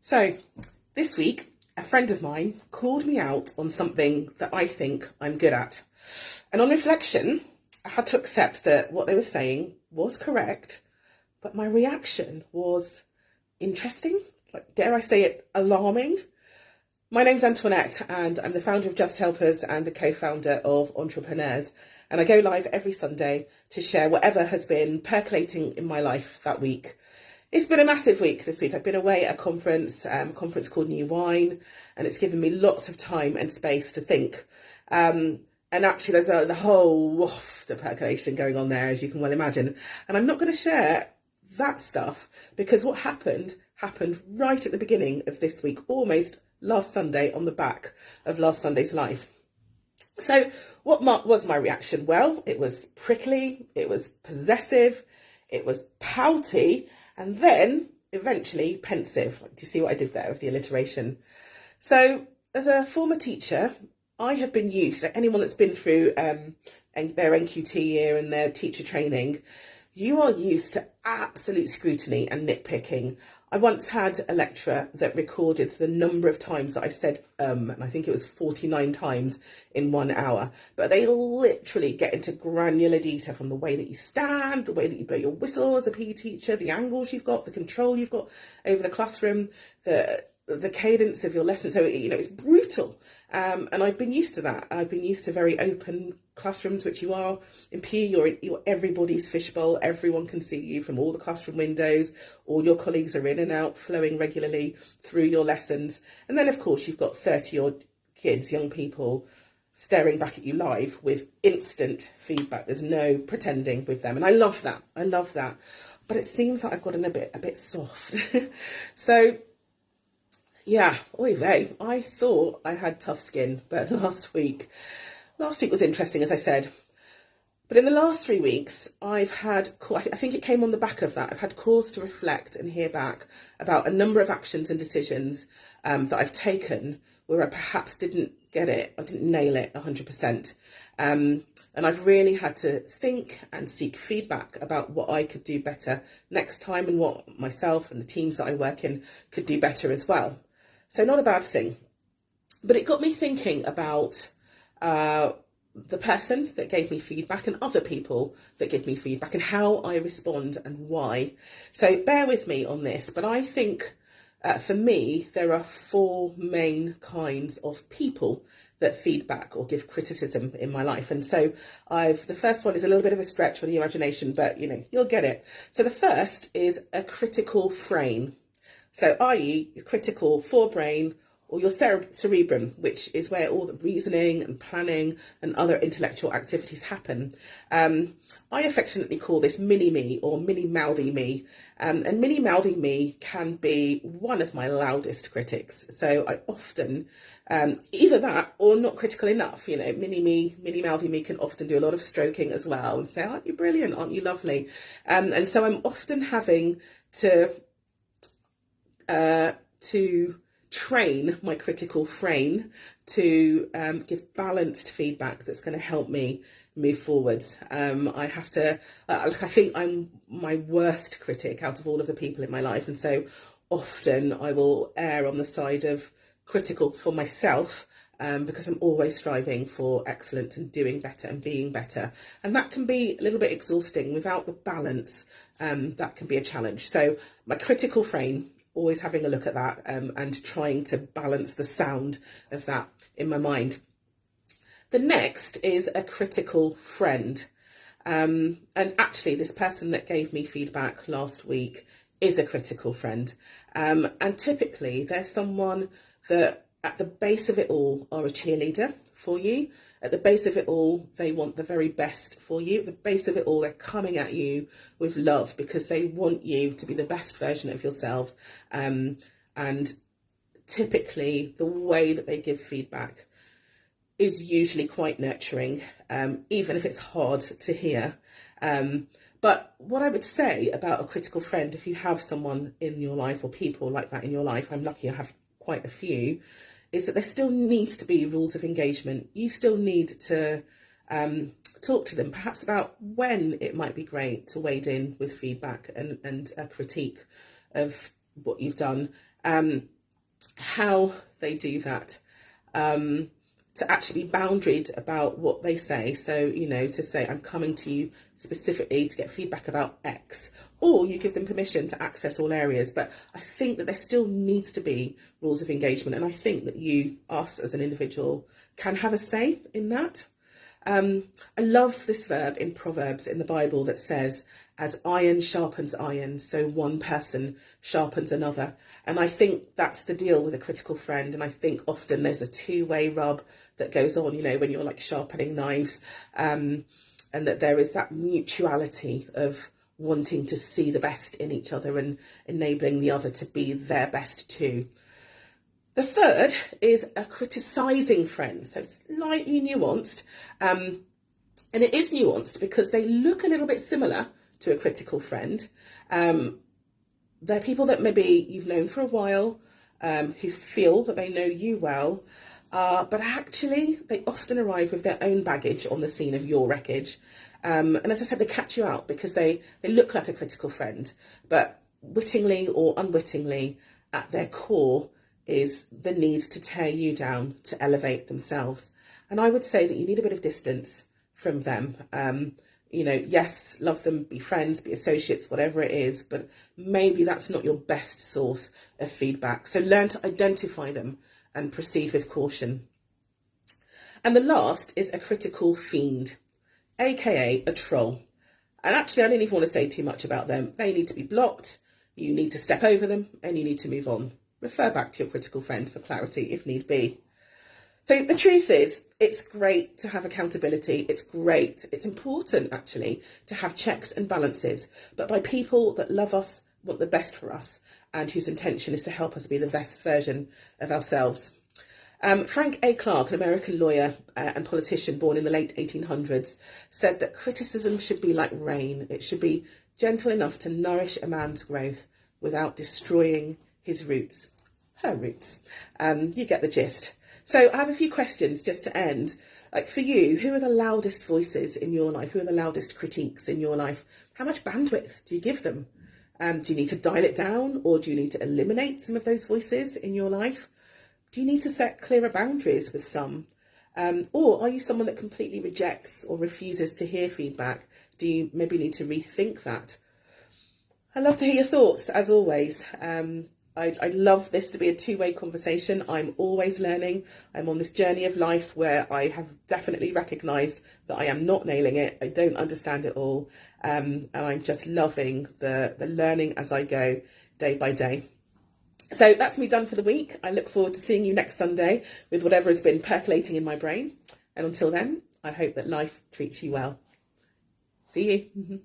So this week, a friend of mine called me out on something that I think I'm good at. And on reflection, I had to accept that what they were saying was correct, but my reaction was interesting, like, dare I say it, alarming. My name's Antoinette, and I'm the founder of Just Helpers and the co-founder of Entrepreneurs. And I go live every Sunday to share whatever has been percolating in my life that week. It's been a massive week this week. I've been away at a conference called New Wine, and it's given me lots of time and space to think. And actually, there's the whole waft of percolation going on there, as you can well imagine. And I'm not going to share that stuff because what happened right at the beginning of this week, almost last Sunday, on the back of last Sunday's live. So what was my reaction? Well, it was prickly, it was possessive, it was pouty, and then eventually pensive. Do you see what I did there with the alliteration? So as a former teacher, I have been used, anyone that's been through their NQT year and their teacher training, you are used to absolute scrutiny and nitpicking. I once had a lecturer that recorded the number of times that I said and I think it was 49 times in 1 hour. But they literally get into granular detail, from the way that you stand, the way that you blow your whistle as a PE teacher, the angles you've got, the control you've got over the classroom, the cadence of your lesson. So, it's brutal. And I've been used to that. I've been used to very open classrooms, which you are. In PE, you're everybody's fishbowl. Everyone can see you from all the classroom windows. All your colleagues are in and out, flowing regularly through your lessons. And then, of course, you've got 30-odd kids, young people, staring back at you live with instant feedback. There's no pretending with them. And I love that. But it seems like I've gotten a bit soft. So, yeah, oy vey, I thought I had tough skin, but last week was interesting, as I said. But in the last 3 weeks, I think it came on the back of that. I've had cause to reflect and hear back about a number of actions and decisions that I've taken where I perhaps didn't get it, I didn't nail it 100%. And I've really had to think and seek feedback about what I could do better next time, and what myself and the teams that I work in could do better as well. So not a bad thing, but it got me thinking about the person that gave me feedback and other people that give me feedback and how I respond and why. So bear with me on this, but I think for me, there are 4 main kinds of people that feedback or give criticism in my life. And so the first one is a little bit of a stretch for the imagination, but you'll get it. So the first is a critical frame. So, i.e., your critical forebrain or your cerebrum, which is where all the reasoning and planning and other intellectual activities happen. I affectionately call this mini-me or mini-mouthy me. And mini-mouthy me can be one of my loudest critics. So I often, either that or not critical enough. Mini-me, mini-mouthy me can often do a lot of stroking as well and say, aren't you brilliant? Aren't you lovely? And so I'm often having to train my critical frame to give balanced feedback that's going to help me move forwards. I have to, I think I'm my worst critic out of all of the people in my life. And so often I will err on the side of critical for myself, because I'm always striving for excellence and doing better and being better. And that can be a little bit exhausting without the balance. That can be a challenge. So my critical frame, always having a look at that and trying to balance the sound of that in my mind. The next is a critical friend. And actually, this person that gave me feedback last week is a critical friend. And typically, there's someone that at the base of it all are a cheerleader for you. At the base of it all, they want the very best for you. At the base of it all, they're coming at you with love because they want you to be the best version of yourself. And typically, the way that they give feedback is usually quite nurturing, even if it's hard to hear. But what I would say about a critical friend, if you have someone in your life or people like that in your life, I'm lucky I have quite a few, is that there still needs to be rules of engagement. You still need to talk to them, perhaps about when it might be great to wade in with feedback and a critique of what you've done, how they do that, to actually be boundaried about what they say. So, you know, to say, I'm coming to you specifically to get feedback about X, or you give them permission to access all areas. But I think that there still needs to be rules of engagement. And I think that you, us as an individual, can have a say in that. I love this verb in Proverbs in the Bible that says, as iron sharpens iron, so one person sharpens another. And I think that's the deal with a critical friend. And I think often there's a two-way rub that goes on, you know, when you're like sharpening knives, and that there is that mutuality of wanting to see the best in each other and enabling the other to be their best too. The third is a criticising friend, so slightly nuanced, and it is nuanced because they look a little bit similar to a critical friend. They're people that maybe you've known for a while, who feel that they know you well, but actually they often arrive with their own baggage on the scene of your wreckage. And as I said, they catch you out because they look like a critical friend, but wittingly or unwittingly, at their core is the need to tear you down to elevate themselves. And I would say that you need a bit of distance from them. You know, yes, love them, be friends, be associates, whatever it is, but maybe that's not your best source of feedback. So learn to identify them and proceed with caution. And the last is a critical fiend, aka a troll. And actually, I don't even want to say too much about them. They need to be blocked, you need to step over them, and you need to move on. Refer back to your critical friend for clarity if need be. So the truth is, it's great to have accountability. It's great. It's important, actually, to have checks and balances, but by people that love us, want the best for us, and whose intention is to help us be the best version of ourselves. Frank A. Clark, an American lawyer and politician born in the late 1800s, said that criticism should be like rain. It should be gentle enough to nourish a man's growth without destroying his roots, her roots. You get the gist. So I have a few questions just to end. Like for you, who are the loudest voices in your life? Who are the loudest critiques in your life? How much bandwidth do you give them? Do you need to dial it down, or do you need to eliminate some of those voices in your life? Do you need to set clearer boundaries with some? Or are you someone that completely rejects or refuses to hear feedback? Do you maybe need to rethink that? I'd love to hear your thoughts, as always. I'd love this to be a two-way conversation. I'm always learning. I'm on this journey of life where I have definitely recognised that I am not nailing it. I don't understand it all. And I'm just loving the learning as I go day by day. So that's me done for the week. I look forward to seeing you next Sunday with whatever has been percolating in my brain. And until then, I hope that life treats you well. See you.